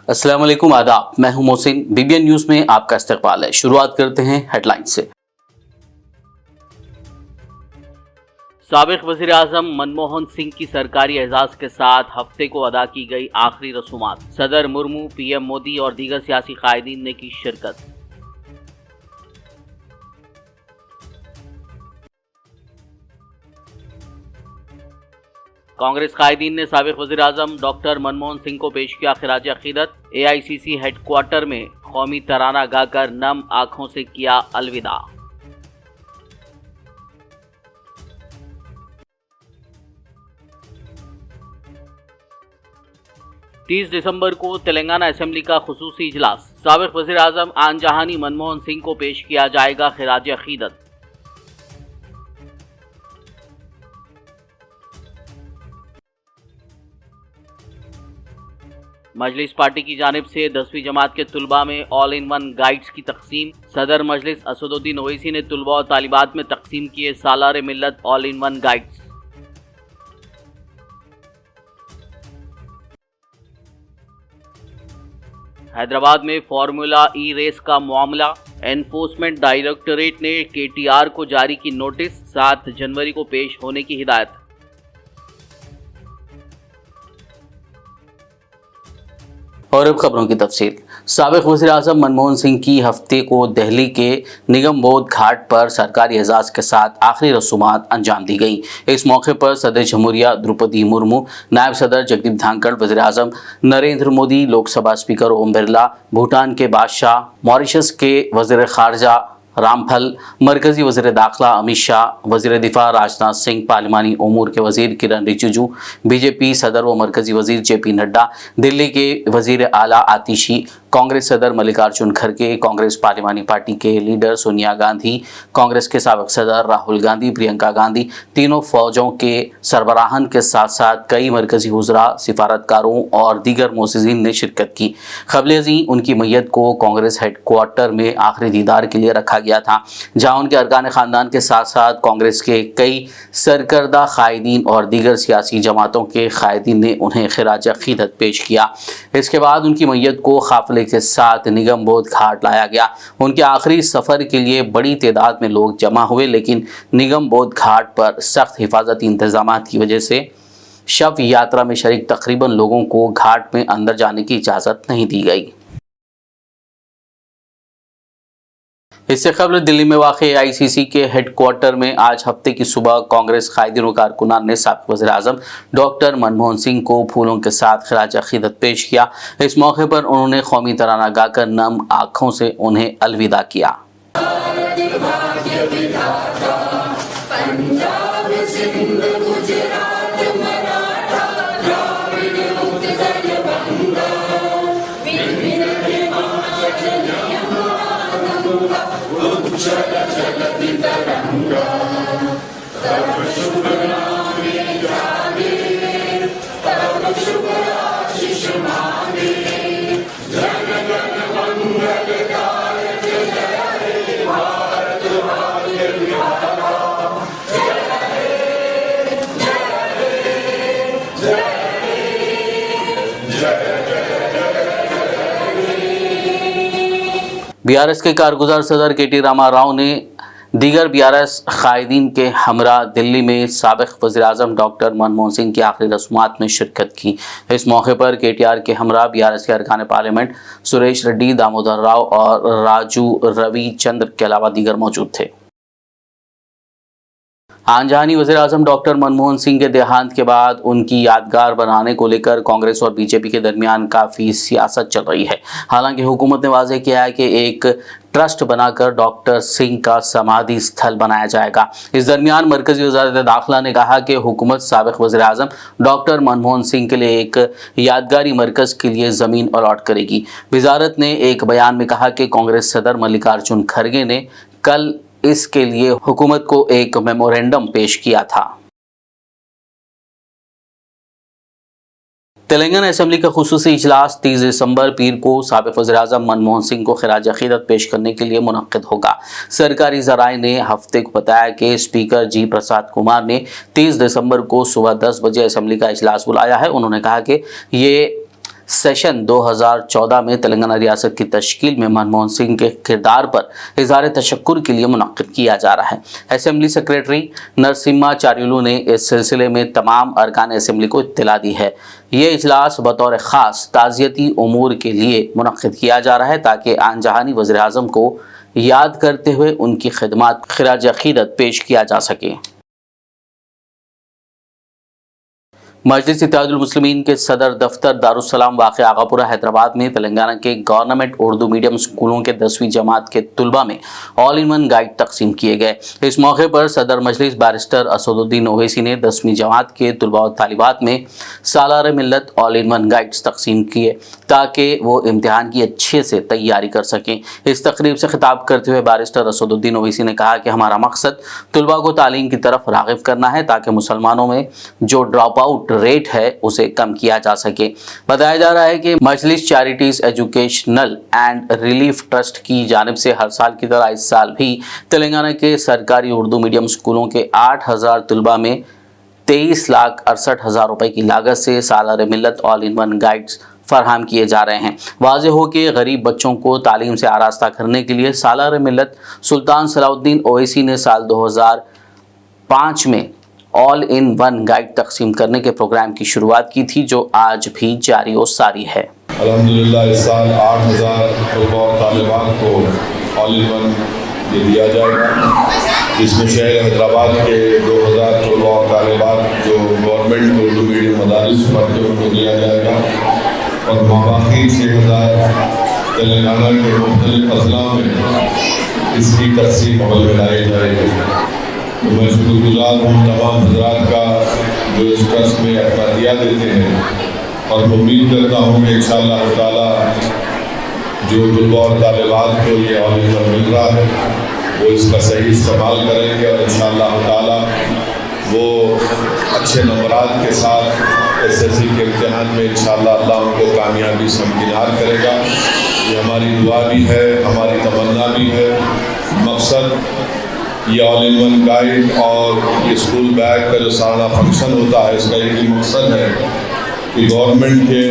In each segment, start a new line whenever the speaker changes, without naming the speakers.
अस्सलाम वालेकुम, आदाब। मैं हूं मोहसिन। बीबीएन न्यूज में आपका इस्तकबाल है। शुरुआत करते हैं हेडलाइन से। साबिक वज़ीर आज़म मनमोहन सिंह की सरकारी एजाज के साथ हफ्ते को अदा की गई आखिरी रसूमात। सदर मुर्मू, पीएम मोदी और दीगर सियासी कायदीन ने की शिरकत। कांग्रेस कायदीन ने साबिक वज़ीर आज़म डॉक्टर मनमोहन सिंह को पेश किया खिराज अकीदत। एआईसीसी हेडक्वार्टर में कौमी तराना गाकर नम आंखों से किया अलविदा। तीस दिसंबर को तेलंगाना असेंबली का खुसूसी इजलास। साबिक वज़ीर आज़म आन जहानी मनमोहन सिंह को पेश किया जाएगा खिराज अकीदत। मजलिस पार्टी की जानिब से 10वीं जमात के तुलबा में ऑल इन वन गाइड्स की तकसीम। सदर मजलिस असदुद्दीन ओवैसी ने तुलबा और तालिबात में तकसीम किए सालार मिल्लत all in one guides. Hyderabad में फार्मूला ई रेस का मामला। एनफोर्समेंट डायरेक्टोरेट ने केटीआर को जारी की नोटिस। 7 जनवरी को पेश होने की हिदायत। और अब खबरों की तफसील। साबिक वज़ीर आज़म मनमोहन सिंह की हफ्ते को दिल्ली के निगम बोध घाट पर सरकारी एजाज़ के साथ आखिरी रसूमात अंजाम दी गई। इस मौके पर सदर जमहूरिया द्रौपदी मुर्मू, नायब सदर जगदीप धांकड़, वज़ीर आज़म नरेंद्र मोदी, लोकसभा स्पीकर ओम बिरला, भूटान के बादशाह, मॉरिशस के वज़ीर ख़ारजा रामफल, मरकजी वज़ीर दाखिला अमित शाह, वज़ीर दिफा राजनाथ सिंह, पार्लिमानी उमूर के वज़ीर किरण रिजिजू, बीजेपी सदर व मरकजी वज़ीर जेपी नड्डा, दिल्ली के वज़ीर आला आतिशी, कांग्रेस सदर मल्लिकार्जुन खड़गे, कांग्रेस पार्लिमानी पार्टी के लीडर सोनिया गांधी, कांग्रेस के साबिक सदर राहुल गांधी, प्रियंका गांधी, तीनों फौजों के सरबराहान के साथ साथ कई मरकजी वज़रा, सिफारतकारों और दीगर मोअज़्ज़िज़ीन ने शिरकत की। क़ब्ल-ए-ज़ीं उनकी मैयत को कांग्रेस हेडक्वार्टर में आखिरी दीदार के लिए रखा गया था, जहां उनके अरकान ख़ानदान के साथ साथ कांग्रेस के कई सरकर्दा कायदीन और दीगर सियासी जमातों के कायदीन ने उन्हें खिराज अक़ीदत पेश किया। इसके बाद उनकी मैयत को काफ़िले के साथ निगम बोध घाट लाया गया। उनके आखिरी सफ़र के लिए बड़ी तादाद में लोग जमा हुए, लेकिन निगम बोध घाट पर सख्त हिफाजती इंतजामात की वजह से शव यात्रा में शरीक तकरीबन लोगों को घाट में अंदर जाने की इजाज़त नहीं दी गई। इससे कबल दिल्ली में वाक़ एआईसीसी के हेडक्वार्टर में आज हफ्ते की सुबह कांग्रेस कायदीन व कारकुनान ने साबिक़ वज़ीर आज़म डॉक्टर मनमोहन सिंह को फूलों के साथ खिराज अक़ीदत पेश किया। इस मौके पर उन्होंने कौमी तराना गाकर नम आँखों से उन्हें अलविदा किया। बीआरएस के कारगुजार सदर के.टी. रामा राव ने दीगर बीआरएस कायदीन के हमरा दिल्ली में साबिक़ वज़ीर आज़म डॉक्टर मनमोहन सिंह की आखिरी रस्मात में शिरकत की। इस मौके पर केटीआर के हमरा बीआरएस के अरकान पार्लियामेंट सुरेश रेड्डी, दामोदर राव और राजू रविचंद्र के अलावा दीगर मौजूद थे। आनजहानी वज़ीर आज़म डॉक्टर मनमोहन सिंह के देहांत के बाद उनकी यादगार बनाने को लेकर कांग्रेस और बीजेपी के दरमियान काफ़ी सियासत चल रही है। हालांकि हुकूमत ने वाज़ेह किया है कि एक ट्रस्ट बनाकर डॉक्टर सिंह का समाधि स्थल बनाया जाएगा। इस दरमियान मरकजी वज़ारत दाखिला ने कहा कि हुकूमत साबिक़ वज़ीर आज़म डॉक्टर मनमोहन सिंह के लिए एक यादगारी मरकज़ के लिए ज़मीन अलॉट करेगी। वज़ारत ने एक बयान में कहा कि कांग्रेस सदर मल्लिकार्जुन खड़गे ने कल इसके लिए हुकूमत को एक मेमोरेंडम पेश किया था। तेलंगाना असेंबली का खुसूसी इजलास 30 दिसंबर पीर को साबिक़ वज़ीर आज़म मनमोहन सिंह को खिराज अक़ीदत पेश करने के लिए मुनक़्क़िद होगा। सरकारी ज़राए ने हफ्ते को बताया कि स्पीकर जी प्रसाद कुमार ने 30 दिसंबर को सुबह 10 बजे असेंबली का इजलास बुलाया है। उन्होंने कहा कि ये सेशन 2014 में तेलंगाना रियासत की तश्कील में मनमोहन सिंह के किरदार पर इज़हार तशक्कुर के लिए मुनक्किद किया जा रहा है। असेंबली सेक्रेटरी नरसिम्हाचार्युलु ने इस सिलसिले में तमाम अरकान असेंबली को इत्तला दी है। ये इजलास बतौर ख़ास ताज़ियती उमूर के लिए मुनक्किद किया जा रहा है ताकि आन जहानी वज़ीर आज़म को याद करते हुए उनकी खिदमत खिराज अक़ीदत पेश किया जा सके। मजलिस इत्तेहादुल मुस्लिमीन के सदर दफ्तर दारुस्सलाम वाक़ आगापुरा हैदराबाद में तेलंगाना के गवर्नमेंट उर्दू मीडियम स्कूलों के 10वीं जमात के तुलबा में ऑल इन वन गाइड तकसीम किए गए। इस मौके पर सदर मजलिस बैरिस्टर असदुद्दीन ओवैसी ने 10वीं जमात के तुलबा और तालिबात में सालार मिल्लत ऑल इन वन गाइड्स तकसीम किए ताकि वो इम्तिहान की अच्छे से तैयारी कर सकें। इस तकरीब से खिताब करते हुए बैरिस्टर असदुद्दीन ओवैसी ने कहा कि हमारा मकसद तुलबा को तालीम की तरफ राग़िब करना है ताकि मुसलमानों में जो ड्रॉप आउट रेट है उसे कम किया जा सके। बताया जा रहा है कि Majlis charities educational and relief trust की जानिब से हर साल की तरह इस साल भी तेलंगाना के सरकारी उर्दू मीडियम स्कूलों के 8000 तुलबा में 23,68,000 रुपए की लागत से सालार मिल्लत ऑल इन वन गाइड्स फराहम किए जा रहे हैं। वाज़ेह हो कि गरीब बच्चों को तालीम से आरास्ता करने के लिए सालार मिल्लत सुल्तान सलाउद्दीन ओवैसी ने साल 2005 में ऑल इन वन गाइड तकसीम करने के प्रोग्राम की शुरुआत की थी, जो आज भी जारी और सारी है।
अल्हम्दुलिल्लाह इस साल 8000 तलबा और तालिबात को ऑल इन वन ये दिया जाएगा, जिसमें शहर हैदराबाद के 2000 तलबा और तालिबात जो गवर्नमेंट उर्दू मीडियम मदारिस पढ़ते हैं उनको दिया जाएगा और बाकी 6000 तेलंगाना के मुख्तलिफ अजला में इसकी तकसीम अमल में लाई जाएगी। तो मैं शुक्रगुजार हूँ तमाम हजरात का जो इस ट्रस्ट में अपना दिया देते हैं और उम्मीद करता हूँ कि इंशाअल्लाह ताला जो तलबा और तालिबात को ये ऑल इन वन मिल रहा है वो इसका सही इस्तेमाल करेंगे और इंशाअल्लाह ताला वो अच्छे नंबरात के साथ SSC के इम्तिहान में इंशाअल्लाह अल्लाह उनको कामयाबी से हमकिनार करेगा। ये हमारी दुआ भी है, हमारी तमन्ना भी है। मकसद ये ऑल इन वन गाइड और ये स्कूल बैग का जो सारा फंक्शन होता है इसका एक ही मकसद है कि गवर्नमेंट के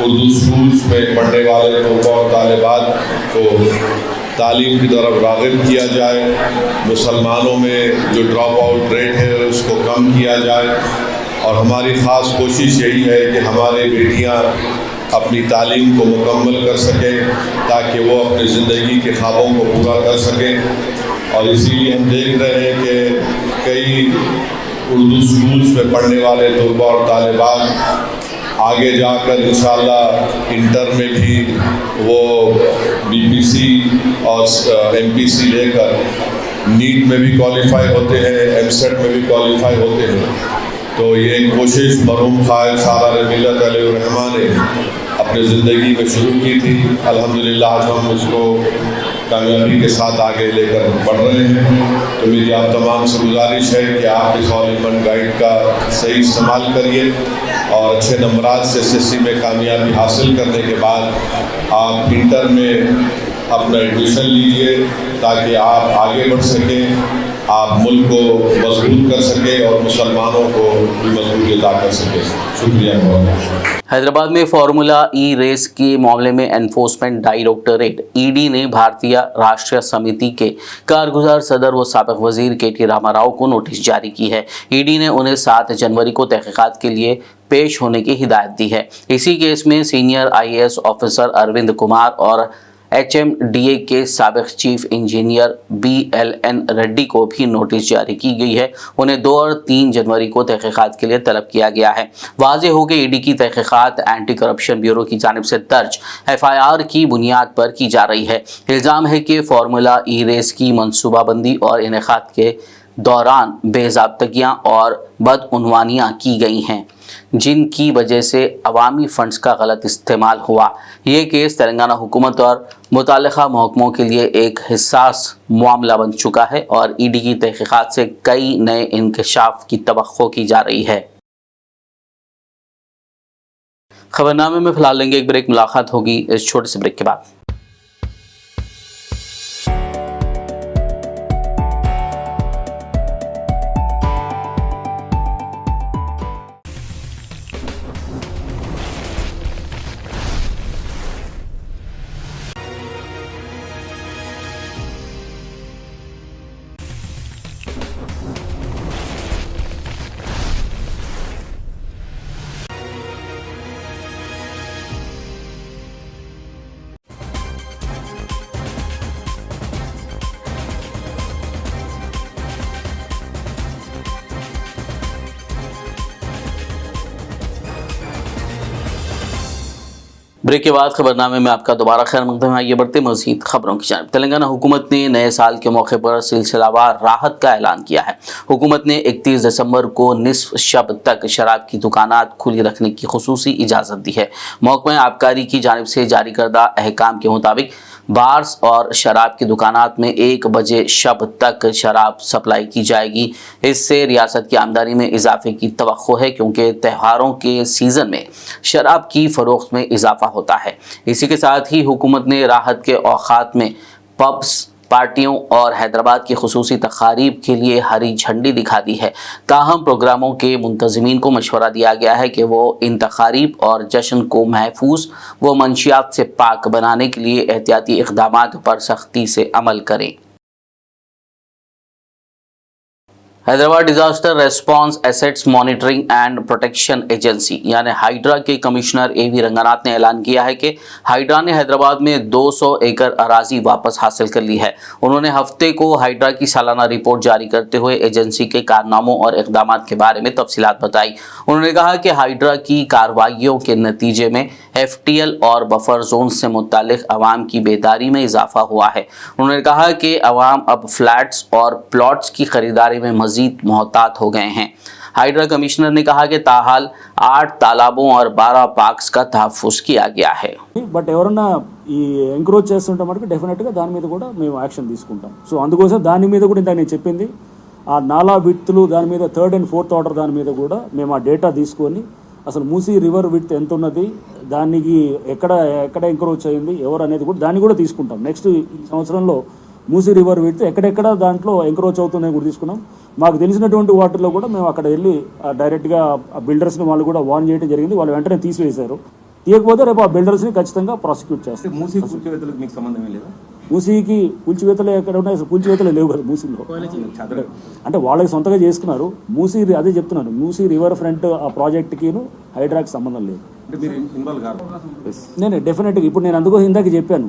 उर्दू स्कूल्स में पढ़ने वाले तलबा और तालिबात को तालीम की तरफ राग़िब किया जाए, मुसलमानों में जो ड्रॉप आउट रेट है उसको कम किया जाए और हमारी ख़ास कोशिश यही है कि हमारे बेटियां अपनी तालीम को मुकम्मल कर सकें ताकि वो अपनी ज़िंदगी के ख्वाबों को पूरा कर सकें। और इसीलिए हम देख रहे हैं कि कई उर्दू स्कूल्स में पढ़ने वाले तलबा और तालिबात आगे जाकर इंशाअल्लाह इंटर में भी वो BPC और MPC लेकर नीट में भी क्वालिफाई होते हैं, MSET में भी क्वालिफाई होते हैं। तो ये कोशिश मरहूम क़ायद सालार मिल्लत अलैहिर्रहमान ने अपनी ज़िंदगी में शुरू की थी। अल्हम्दुलिल्लाह आज हम उसको कामयाबी के साथ आगे लेकर बढ़ रहे हैं। तो मेरी आप तमाम से गुजारिश है कि आप इस ऑल इन वन गाइड का सही इस्तेमाल करिए और अच्छे नंबरात से SSC में कामयाबी हासिल करने के बाद आप इंटर में अपना एडमिशन लीजिए ताकि आप आगे बढ़ सकें, आप मुल्क को मजबूत कर सकें और मुसलमानों को भी मजबूती अता कर सकें। शुक्रिया बहुत।
हैदराबाद में फार्मूला ई रेस के मामले में एनफोर्समेंट डायरेक्टरेट ED ने भारतीय राष्ट्रीय समिति के कारगुजार सदर व साबिक वजीर KT रामाराव को नोटिस जारी की है। ED ने उन्हें 7 जनवरी को तहकीकात के लिए पेश होने की हिदायत दी है। इसी केस में senior IAS officer Arvind Kumar और HMDA के साबिक चीफ इंजीनियर BLN रेड्डी को भी नोटिस जारी की गई है। उन्हें 2 और 3 जनवरी को तहकीकात के लिए तलब किया गया है। वाज़ेह हो कि ED की तहकीकात एंटी करप्शन ब्यूरो की जानिब से दर्ज FIR की बुनियाद पर की जा रही है। इल्ज़ाम है कि फार्मूला ई रेस की मनसूबाबंदी और इनेकाद के दौरान बेज़ाब्तगियाँ और बदउनवानियाँ की गई हैं, जिनकी वजह से अवामी फ़ंड्स का गलत इस्तेमाल हुआ। ये केस तेलंगाना हुकूमत और मुताल्लिक़ा महकमों के लिए एक हिस्सास मामला बन चुका है और ED की तहकीकात से कई नए इंकशाफ की तवक्को की जा रही है। खबरनामे में फ़िलहाल लेंगे एक ब्रेक, मुलाकात होगी इस छोटे से ब्रेक के बाद। ब्रेक के बाद खबरनामे में आपका दोबारा खैर मकदम है। आइए बढ़ते मज़ीद खबरों की जानिब। तेलंगाना हुकूमत ने नए साल के मौके पर सिलसिलावार राहत का ऐलान किया है। हुकूमत ने 31 दिसंबर को निस्फ शब तक शराब की दुकानात खुली रखने की खुसूसी इजाज़त दी है। महकमा आबकारी की जानिब से जारी करदा अहकाम के मुताबिक बार्स और शराब की दुकानात में 1 बजे शब तक शराब सप्लाई की जाएगी। इससे रियासत की आमदनी में इजाफे की तवक्को है, क्योंकि त्योहारों के सीज़न में शराब की फ़रोख्त में इजाफा होता है। इसी के साथ ही हुकूमत ने राहत के औकात में पब्स, पार्टियों और हैदराबाद की खुसूसी तकारीब के लिए हरी झंडी दिखा दी है। ताहम प्रोग्रामों के मुंतज़मीन को मशवरा दिया गया है कि वो इन तकारीब और जश्न को महफूज व मंशियात से पाक बनाने के लिए एहतियाती इक़दामात पर सख्ती से अमल करें। Hyderabad disaster response assets monitoring and protection agency यानी हाइड्रा के कमिश्नर AV रंगानाथ ने ऐलान किया है कि हाइड्रा ने हैदराबाद में 200 एकड़ अराजी वापस हासिल कर ली है। उन्होंने हफ्ते को हाइड्रा की सालाना रिपोर्ट जारी करते हुए एजेंसी के कारनामों और इक़दामात के बारे में तफसीलात बताई। उन्होंने कहा कि हाइड्रा की कार्रवाइयों के नतीजे में FTL और बफर जोन से मुतालिक अवाम की बेदारी में इजाफा हुआ है। उन्होंने कहा कि अवाम अब फ्लैट्स और प्लॉट्स की खरीदारी में मजीद मोहतात हो गए हैं। हाइड्रा कमिश्नर ने कहा कि ताहाल 8 तालाबों और 12 पार्क्स का तहफ़्फ़ुज़ किया गया है।
బట్ ఎవరన్నా ఈ ఎంక్రోచ్ చేస్తుంటే మనకు డెఫినెట్గా దాని మీద కూడా మేము యాక్షన్ తీసుకుంటాం. సో అందుకోసం దాని మీద కూడా ఇంత నేను చెప్పింది ఆ నాలా విడ్త్లు దాని మీద 3rd and 4th ఆర్డర్ దాని మీద కూడా మేము ఆ డేటా తీసుకొని అసలు మూసీ రివర్ విడ్త్ ఎంత ఉన్నది, దానికి ఎక్కడ ఎంక్రోచ్ అయింది ఎవరు అనేది కూడా దాన్ని కూడా తీసుకుంటాం. నెక్స్ట్ సంవత్సరంలో మూసీ రివర్ విడ్త్ ఎక్కడెక్కడ దాంట్లో ఎంక్రోచ్ అవుతుందని కూడా తీసుకున్నాం. మాకు తెలిసినటువంటి వాటిలో కూడా మేము అక్కడ వెళ్ళి డైరెక్ట్గా ఆ బిల్డర్స్ని వాళ్ళు కూడా వార్న్ చేయడం జరిగింది. వాళ్ళు వెంటనే తీసివేశారు. తీయకపోతే రేపు ఆ బిల్డర్స్ని ఖచ్చితంగా ప్రాసిక్యూట్ చేస్తారు.
మూసీ కూల్చివేతలకు మీకు సంబంధం లేదా?
మూసీకి కూల్చివేతలు ఎక్కడ ఉన్నాయి? అసలు కూల్చివేతలు లేవు కదా మూసీలో. అంటే వాళ్ళకి సొంతగా చేసుకున్నారు. మూసీ అదే చెప్తున్నాను, మూసీ రివర్ ఫ్రంట్ ఆ ప్రాజెక్ట్కిను హైడ్రాకి సంబంధం లేదు. నేను డెఫినెట్గా ఇప్పుడు నేను అందుకో ఇందాక చెప్పాను,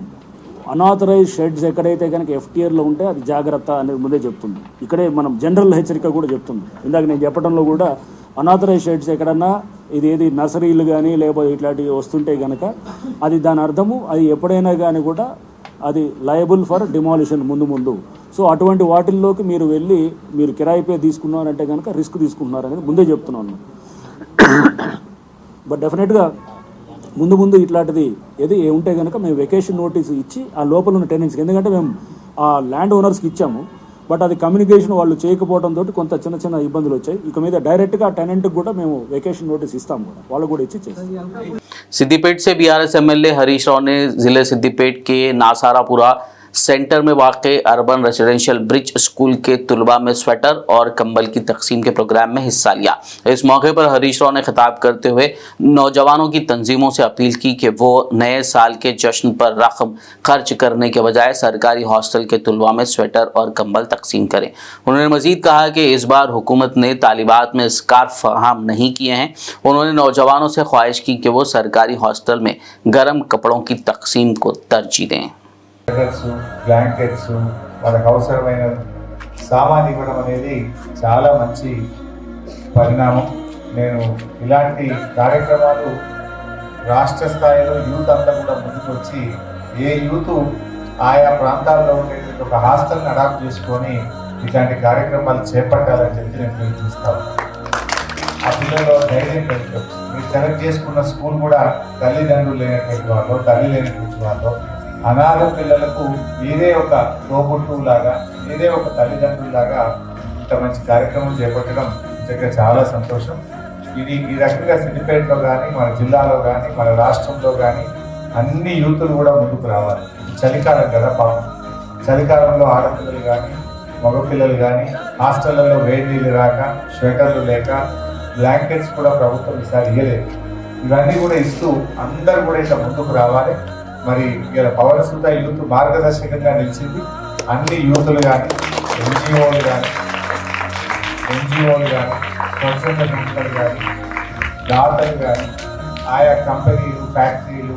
అనాథరైజ్ షెడ్స్ ఎక్కడైతే కనుక FTRలో ఉంటే అది జాగ్రత్త అనేది ముందే చెప్తుంది. ఇక్కడే మనం జనరల్ హెచ్చరిక కూడా చెప్తుంది. ఇందాక నేను చెప్పడంలో కూడా అనాథరైజ్ షెడ్స్ ఎక్కడన్నా ఏది నర్సరీలు కానీ లేకపోతే ఇట్లాంటివి వస్తుంటే కనుక అది దాని అర్థము అది ఎప్పుడైనా కానీ కూడా అది లయబుల్ ఫర్ డిమాలిషన్ ముందు. సో అటువంటి వాటిల్లోకి మీరు వెళ్ళి మీరు కిరాయిపై తీసుకున్నారంటే కనుక రిస్క్ తీసుకుంటున్నారనేది ముందే చెప్తున్నాను. బట్ డెఫినెట్గా ముందు ఇట్లాంటిది ఏది ఉంటే కనుక మేము వెకేషన్ నోటీస్ ఇచ్చి ఆ లోపల ఉన్న టెనెంట్స్కి, ఎందుకంటే మేము ఆ ల్యాండ్ ఓనర్స్కి ఇచ్చాము, బట్ అది కమ్యూనికేషన్ వాళ్ళు చేయకపోవడంతో కొంత చిన్న ఇబ్బందులు వచ్చాయి. ఇక మీద డైరెక్ట్గా టెనెంట్కి కూడా మేము వెకేషన్ నోటీస్ ఇస్తాము కూడా, వాళ్ళు కూడా ఇచ్చి చేస్తాం.
सिद्दीपेट से BRS MLA हरीश राव ने जिले सिद्दीपेट के नासारापुरा सेंटर में वाक़े अर्बन रेसिडेंशियल ब्रिज स्कूल के तुलबा में स्वेटर और कंबल की तकसीम के प्रोग्राम में हिस्सा लिया। इस मौके पर हरीश राव ने खिताब करते हुए नौजवानों की तंजीमों से अपील की कि वो नए साल के जश्न पर रकम खर्च करने के बजाय सरकारी हॉस्टल के तुलबा में स्वेटर और कंबल तकसीम करें। उन्होंने मजीद कहा कि इस बार हुकूमत ने तालिबात में स्कार्फ फराहम नहीं किए हैं। उन्होंने नौजवानों से ख्वाहिश की कि वो सरकारी हॉस्टल में गर्म कपड़ों की तकसीम को तरजीह दें।
బ్లాంకెట్స్ వాళ్ళకి అవసరమైన సామాన్ ఇవ్వడం అనేది చాలా మంచి పరిణామం. నేను ఇలాంటి కార్యక్రమాలు రాష్ట్ర స్థాయిలో యూత్ అంతా కూడా ముందుకొచ్చి ఏ యూత్ ఆయా ప్రాంతాల్లో ఉండే ఒక హాస్టల్ని అడాప్ట్ చేసుకొని ఇలాంటి కార్యక్రమాలు చేపట్టాలని చెప్పి నేను పిలుపునిస్తాను. ఆ పిల్లలు ధైర్యం పెంచు. మీరు సెలెక్ట్ చేసుకున్న స్కూల్ కూడా తల్లిదండ్రులు లేనటువంటి వాళ్ళు, తల్లి లేనటువంటి వాళ్ళు, అనాథ పిల్లలకు ఏదే ఒక తోబుట్టులాగా ఏదే ఒక తల్లిదండ్రులాగా ఇంత మంచి కార్యక్రమం చేపట్టడం నిజంగా చాలా సంతోషం. ఇది ఈ రకంగా సిద్దిపేటలో కానీ మన జిల్లాలో కానీ మన రాష్ట్రంలో కానీ అన్ని యూతులు కూడా ముందుకు రావాలి. చలికాలం కదా పాపం, చలికాలంలో ఆడపిల్లలు కానీ మగపిల్లలు కానీ హాస్టళ్లలో వేడి నీళ్ళు రాక, స్వెటర్లు లేక, బ్లాంకెట్స్ కూడా ప్రభుత్వం ఈసారి ఇవ్వలేదు. ఇవన్నీ కూడా ఇస్తూ అందరూ కూడా ఇట్లా ముందుకు రావాలి. మరి ఇలా పౌరసుత యూత్ మార్గదర్శకంగా నిలిచింది. అన్ని యూతులు కానీ ఎన్జిఓలు కానీ స్వచ్ఛంద సంస్థలు కానీ దాతలు కానీ ఆయా కంపెనీలు, ఫ్యాక్టరీలు,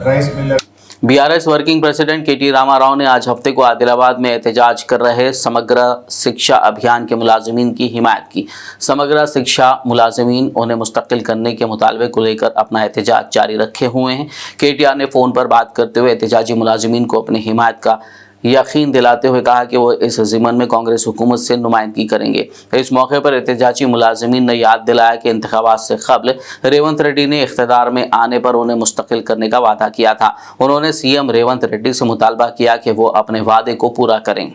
rice miller
BRS working president KT Ramarao ने आज हफ्ते को आदिलाबाद में एहतजाज कर रहे समग्र शिक्षा अभियान के मुलाजिमीन की हिमायत की। समग्र शिक्षा मुलाजिमीन उन्हें मुस्तकिल करने के मुतालबे को लेकर अपना एहतजाज जारी रखे हुए हैं। केटीआर ने फ़ोन पर बात करते हुए एहतजाजी मुलाजिमीन को अपनी हिमायत का यकीन दिलाते हुए कहा कि वो इस ज़िमन में कांग्रेस हुकूमत से नुमाइंदगी करेंगे। इस मौके पर एहतजाजी मुलाजिमीन ने याद दिलाया कि इंतखाबात से कबल रेवंत रेड्डी ने इख्तियार में आने पर उन्हें मुस्तकिल करने का वादा किया था। उन्होंने सीएम रेवंत रेड्डी से मुतालबा किया कि वो अपने वादे को पूरा करें।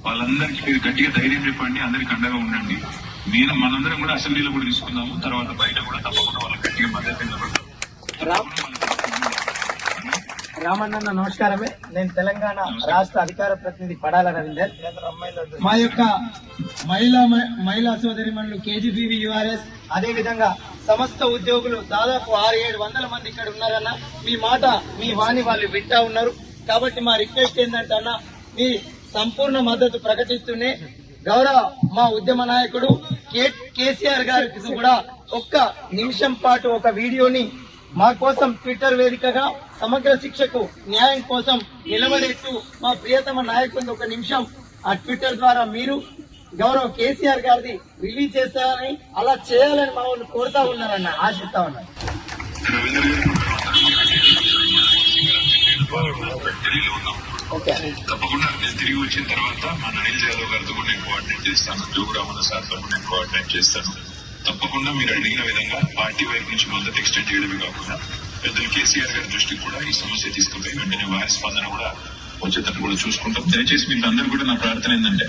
వాళ్ళందరికీ మీరు గట్టిగా ధైర్యం చెప్పండి, అందరికి అండగా ఉండండి. మనందరం కూడా అసెంబ్లీలో కూడా తీసుకుందాము, తర్వాత బయట కూడా తప్పకుండా వాళ్ళకి గట్టిగా మద్దతు నిలబడతాం.
రామన్న నమస్కారమే. నేను తెలంగాణ రాష్ట్ర అధికార ప్రతినిధి పడాల రవీందర్. మా యొక్క మహిళా సోదరిమణులు కేజీబీవీ యూఆర్ఎస్ అదే విధంగా సమస్త ఉద్యోగులు దాదాపు 600-700 మంది ఇక్కడ ఉన్నారన్న. మీ మాట మీ వాణి వాళ్ళు వింటా ఉన్నారు. కాబట్టి మా రిక్వెస్ట్ ఏంటంటే అన్న, మీ సంపూర్ణ మద్దతు ప్రకటిస్తూనే గౌరవ మా ఉద్యమ నాయకుడు కేసీఆర్ గారికి కూడా ఒక్క నిమిషం పాటు ఒక వీడియోని మా కోసం ట్విట్టర్ వేదికగా సమగ్ర శిక్షకు న్యాయం కోసం నిలబడేట్టు మా ప్రియతమ నాయకుడిని ఒక నిమిషం ఆ ట్విట్టర్ ద్వారా మీరు గౌరవ కేసీఆర్ గారిది రిలీజ్ చేస్తారని, అలా చేయాలని మా వాళ్ళు కోరుతా ఉన్నారన్న, ఆశిస్తా ఉన్నారు.
తప్పకుండా నేను తిరిగి వచ్చిన తర్వాత మా నరేంద్ర యాదవ్ గారితో కూడా నేను కోఆర్డినేట్ చేస్తాను, జోగురామన్న సార్తో కూడా నేను కోఆర్డినేట్ చేస్తాను. తప్పకుండా మీరు అడిగిన విధంగా పార్టీ వైపు నుంచి మద్దతు ఎక్స్టెండ్ చేయడమే కాకుండా పెద్దలు కేసీఆర్ గారి దృష్టికి కూడా ఈ సమస్య తీసుకుపోయి వెంటనే వారి స్పందన కూడా వచ్చేటట్టు కూడా చూసుకుంటాం. దయచేసి మీరు అందరూ కూడా నా ప్రార్థన ఏంటంటే,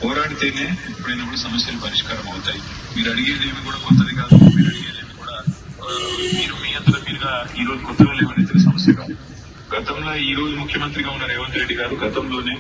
పోరాడితేనే ఎప్పుడైనా కూడా సమస్యలు పరిష్కారం అవుతాయి. మీరు అడిగేది ఏమి కూడా కొత్తది కాదు, మీరు అడిగేది ఏమి కూడా మీరు మీ అంతలో మీరుగా ఈ రోజు కొత్తగా లేవనెత్తిన సమస్య కాదు. గతంలో ఈ రోజు ముఖ్యమంత్రిగా ఉన్న రేవంత్ రెడ్డి గారు గతంలోనే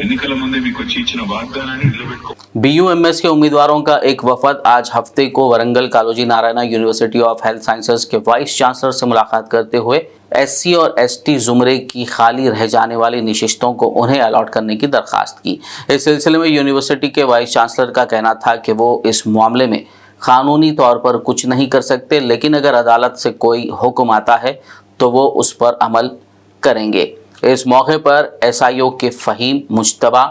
ఎన్నికల ముందే మీకు వచ్చి ఇచ్చిన వాగ్దానాన్ని నిలబెట్టుకో।
BUMS के उम्मीदवारों का एक वफद आज हफ्ते को Warangal Kaloji Narayana university of health sciences के वाइस चांसलर से मुलाकात करते हुए SC और ST जुमरे की खाली रह जाने वाली निशिस्तों को उन्हें अलॉट करने की दरखास्त की। इस सिलसिले में यूनिवर्सिटी के वाइस चांसलर का कहना था कि वो इस मामले में कानूनी तौर पर कुछ नहीं कर सकते, लेकिन अगर अदालत से कोई हुक्म आता है तो वो उस पर अमल करेंगे। इस मौके पर SIO के फ़हीम मुज्तबा,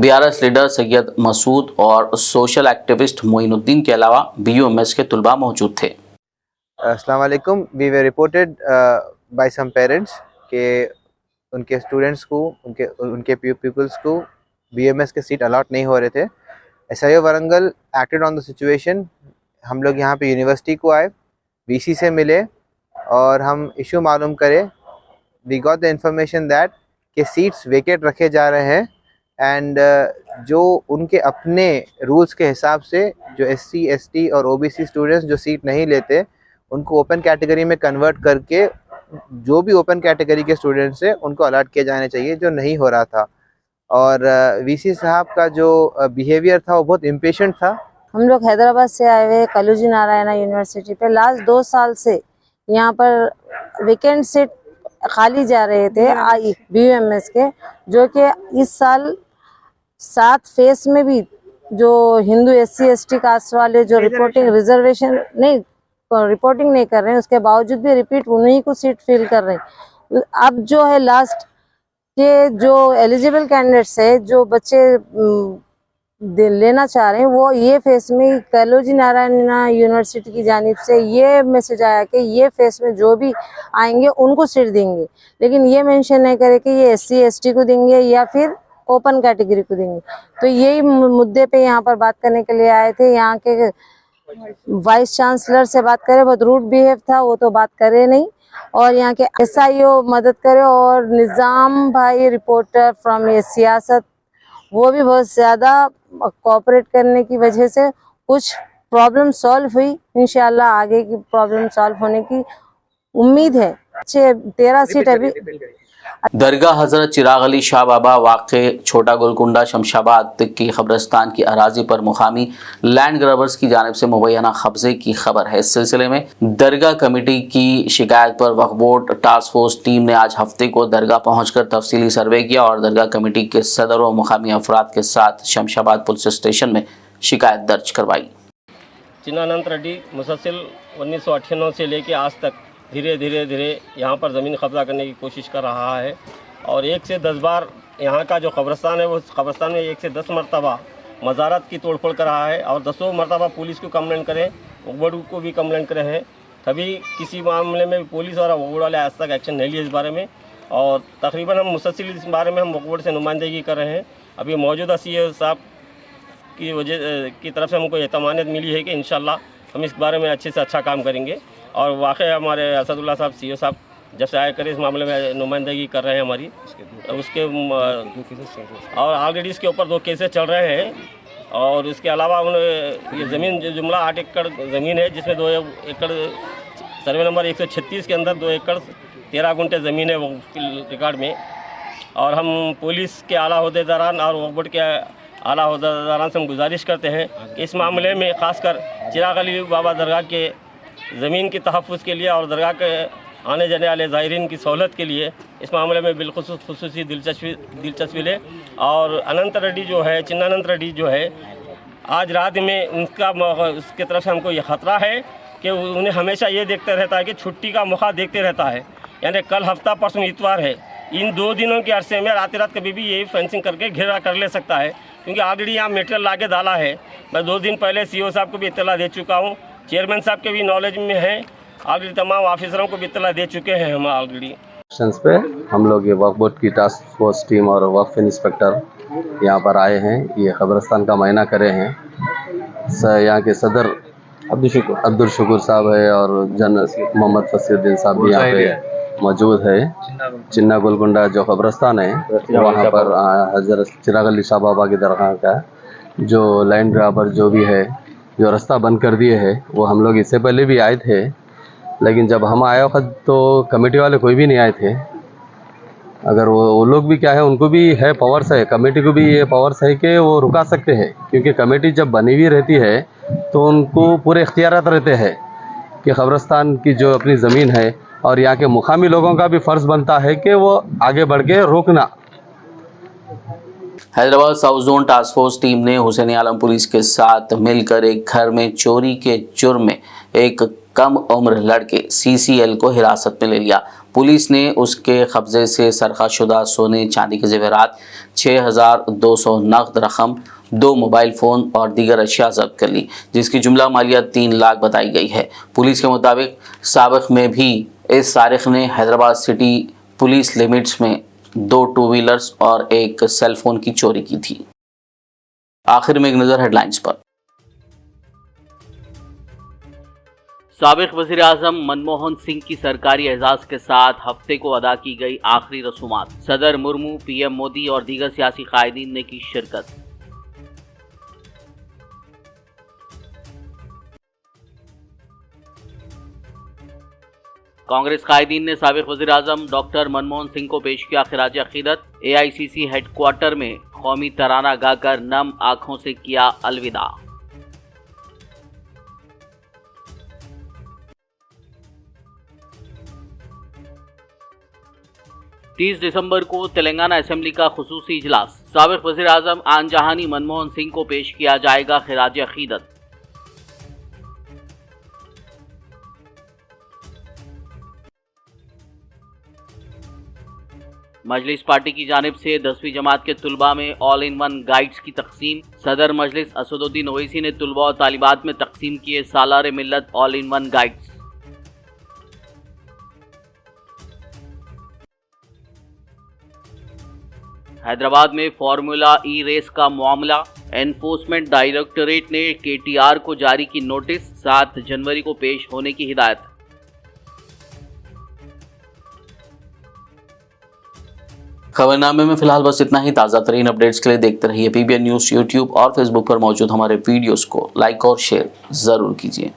BRS लीडर सैयद मसूद और सोशल एक्टिविस्ट मोइनुद्दीन के अलावा BUMS के तुलबा मौजूद थे।
अस्सलाम वालेकुम। We were reported by some parents के उनके स्टूडेंट्स को उनके पीपल्स को BUMS के सीट अलॉट नहीं हो रहे थे। SIO Warangal acted on the situation. हम लोग यहाँ पे यूनिवर्सिटी को आए, VC से मिले और हम इशू मालूम करे। We got the information that के सीट्स वेकेट रखे जा रहे हैं एंड जो उनके अपने रूल्स के हिसाब से जो SC ST और OBC स्टूडेंट्स जो सीट नहीं लेते उनको ओपन कैटेगरी में कन्वर्ट करके जो भी ओपन कैटेगरी के स्टूडेंट्स हैं उनको अलॉट किए जाने चाहिए, जो नहीं हो रहा था। और VC साहब का जो बिहेवियर था वो बहुत इम्पेशेंट था।
हम लोग हैदराबाद से आए हुए कालोजी नारायणा यूनिवर्सिटी पे लास्ट 2 साल से यहाँ पर वेकेंट सीट खाली जा रहे थे BUMS के, जो कि इस साल 7 फेस में भी जो हिंदू SC ST कास्ट वाले जो रिपोर्टिंग नहीं कर रहे हैं, उसके बावजूद भी रिपीट उन्हीं को सीट फिल कर रहे हैं। अब जो है लास्ट के जो एलिजिबल कैंडिडेट्स है, जो बच्चे लेना चाह रहे हैं, वो ये फेस में कालोजी नारायणा यूनिवर्सिटी की जानिब से ये मैसेज आया कि ये फेस में जो भी आएंगे उनको सीट देंगे, लेकिन ये मेंशन नहीं करे कि ये SC ST को देंगे या फिर ओपन कैटेगरी को देंगे। तो यही मुद्दे पे यहाँ पर बात करने के लिए आए थे। यहाँ के वाइस चांसलर से बात करे, बहुत रूड बिहेव था, वो तो बात करे नहीं। और यहाँ के SIO मदद करे और निज़ाम भाई रिपोर्टर फ्रॉम सियासत, वो भी बहुत ज़्यादा कोऑपरेट करने की वजह से कुछ प्रॉब्लम सॉल्व हुई। इंशाल्लाह आगे की प्रॉब्लम सॉल्व होने की उम्मीद है। 13 सीट अभी
दरगाह हजरत चिराग अली शाह बाबा वाक़े छोटा गोलकुंडा शमशाबाद की कब्रिस्तान की अराजी पर मुकामी लैंड ग्रैबर्स की जानिब से मुबैना कब्जे की खबर है। इस सिलसिले में दरगाह कमेटी की शिकायत पर वक्फ बोर्ड टास्क फोर्स टीम ने आज हफ्ते को दरगाह पहुंचकर तफसीली सर्वे किया और दरगाह कमेटी के सदर व मुकामी अफराद के साथ शमशाबाद पुलिस स्टेशन में शिकायत दर्ज करवाई।
चिन्नानंद रेड्डी मुसलसल 1998 से लेकर आज तक धीरे यहाँ पर ज़मीन कब्जा करने की कोशिश कर रहा है और 1 से 10 बार यहाँ का जो कब्रिस्तान है वो कब्रिस्तान में 1 से 10 मरतबा मज़ारत की तोड़फोड़ कर रहा है और 10 मरतबा पुलिस को कंप्लेंट करे, वक्फ को भी कंप्लेंट करे हैं, तभी किसी मामले में पुलिस और वक्फ वाले आज तक एक्शन नहीं लिए इस बारे में। और तकरीबन हम मुसलसल इस बारे में हम वक्फ से नुमाइंदगी कर रहे हैं। अभी मौजूदा सीओ साहब की वजह की तरफ से हमको एतमानियत मिली है कि इंशाल्लाह हम इस बारे में अच्छे से अच्छा काम करेंगे और वाकई हमारे असदुल्ला साहब सीओ साहब जब से आए करे इस मामले में नुमाइंदगी कर रहे हैं हमारी उसके और ऑलरेडी इसके ऊपर 2 केसेस चल रहे हैं और इसके अलावा उन्हें ये ज़मीन जो जुमला 8 एकड़ ज़मीन है जिसमें 2 एकड़ सर्वे नंबर 136 के अंदर 2 एकड़ 13 गुंठे ज़मीन है वो रिकॉर्ड में। और हम पुलिस के आला अहदेदारान और वक्फ बोर्ड के आला अहदेदारान से हम गुजारिश करते हैं कि इस मामले में ख़ासकर चिराग अली बाबा दरगाह के ज़मीन की तहफ़्फ़ुज़ के लिए और दरगाह के आने जाने वाले ज़ायरीन की सहूलत के लिए इस मामले में बिलखुसूस खुसूसी दिलचस्पी ले। और अनंत रेड्डी जो है चिन्नानंद रेड्डी जो है आज रात में उसके तरफ से हमको ये ख़तरा है कि उन्हें हमेशा ये देखते रहता है कि छुट्टी का मौका देखते रहता है, यानी कल हफ्ता परसों इतवार है, इन 2 दिनों के अरसे में रात कभी भी यही फेंसिंग करके घेरा कर ले सकता है क्योंकि ऑलरेडी यहाँ मेटेरियल ला के डाला है। मैं 2 दिन पहले सीओ साहब को भी इत्तला दे चुका हूँ, चेयरमैन साहब के भी नॉलेज में है, ऑलरेडी तमाम ऑफिसरों को भी इत्तला दे चुके हैं हम ऑलरेडी।
पे हम लोग ये वक्फ बोर्ड की टास्क फोर्स टीम और वक्फ इंस्पेक्टर यहाँ पर आए हैं, ये कब्रिस्तान का मायना करे हैं। यहाँ के सदर अब्दुल शुक्र साहब है और जनरल मोहम्मद फसीउद्दीन साहब भी यहाँ पे मौजूद है। चिन्ना गोलकुंडा जो कब्रिस्तान है वहाँ पर हजरत चिराग अली शाह बाबा की दरगाह का जो लैंड ग्रैबर जो भी है जो रास्ता बंद कर दिए है वो हम लोग इससे पहले भी आए थे, लेकिन जब हम आए वक्त तो कमेटी वाले कोई भी नहीं आए थे। अगर वो लोग भी क्या है उनको भी है पावर्स है, कमेटी को भी ये पावर्स है कि वो रुका सकते हैं क्योंकि कमेटी जब बनी हुई रहती है तो उनको पूरे इख्तियारात रहते हैं कि कब्रिस्तान की जो अपनी ज़मीन है और यहाँ के मुकामी लोगों का भी फ़र्ज़ बनता है कि वो आगे बढ़ के रोकना।
Hyderabad south zone task force team ने हुसैन आलम पुलिस के साथ मिलकर एक घर में चोरी के जुर्म में एक कम उम्र लड़के CCL को हिरासत में ले लिया। पुलिस ने उसके कब्जे से सरखाशुदा सोने चांदी के जेवरात 6200 नकद रकम 2 मोबाइल फ़ोन और दीगर अशिया जब्त कर ली, जिसकी जुमला मालियत 3 लाख बताई गई है। पुलिस के मुताबिक साबिक़ में भी इस सारिक ने हैदराबाद सिटी पुलिस लिमिट्स में 2 टू व्हीलर्स और एक सेल फोन की चोरी की थी। आखिर में एक नज़र हेडलाइंस पर। साबिक़ वज़ीर आज़म मनमोहन सिंह की सरकारी एजाज़ के साथ हफ्ते को अदा की गई आखिरी रसूमात। सदर मुर्मू, PM मोदी और दीगर सियासी कायदीन ने की शिरकत। कांग्रेस कायदीन ने साबिक़ वज़ीर आज़म डॉक्टर मनमोहन सिंह को पेश किया खिराज अक़ीदत। AICC हेडक्वार्टर में कौमी तराना गाकर नम आंखों से किया अलविदा। तीस दिसंबर को तेलंगाना असेंबली का खुसूसी इजलास। साबिक़ वज़ीर आज़म आन जहानी मनमोहन सिंह को पेश किया जाएगा खिराज अक़ीदत। मजलिस पार्टी की जानिब से 10वीं जमात के तुलबा में ऑल इन वन गाइड्स की तकसीम। सदर मजलिस असदुद्दीन ओवैसी ने तुलबा और तालिबात में तकसीम किए सालार मिल्लत all in one guides. Hyderabad में फार्मूला ई रेस का मामला। एनफोर्समेंट डायरेक्टोरेट ने KTR को जारी की नोटिस, 7 जनवरी को पेश होने की हिदायत। खबरनामे में फिलहाल बस इतना ही। ताज़ा तरीन अपडेट्स के लिए देखते रहिए PBN न्यूज़। यूट्यूब और फेसबुक पर मौजूद हमारे वीडियोस को लाइक और शेयर ज़रूर कीजिए।